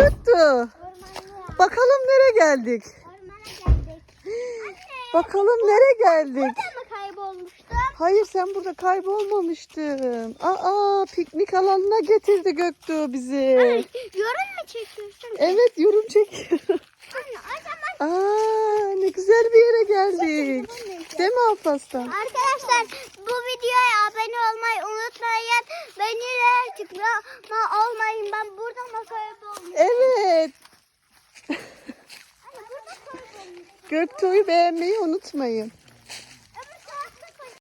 Göktuğ. Bakalım nereye geldik? Ormana geldik. Bakalım nereye geldik? Burada mı kaybolmuştum? Hayır, sen burada kaybolmamıştın. Aa, piknik alanına getirdi Göktuğ bizi. Yorum mu çekiyorsun? Evet, yorum çekiyorum. Anne, o zaman Aa, ne güzel bir yere geldik. Değil mi Alparslan? arkadaşlar bu videoya abone olmayı unutmayın. Beni de tıklama olmayın. Ben burada mı kaybolmuştum? Evet. Anne, burada kaybolmuştum. Göktuğ'u beğenmeyi unutmayın.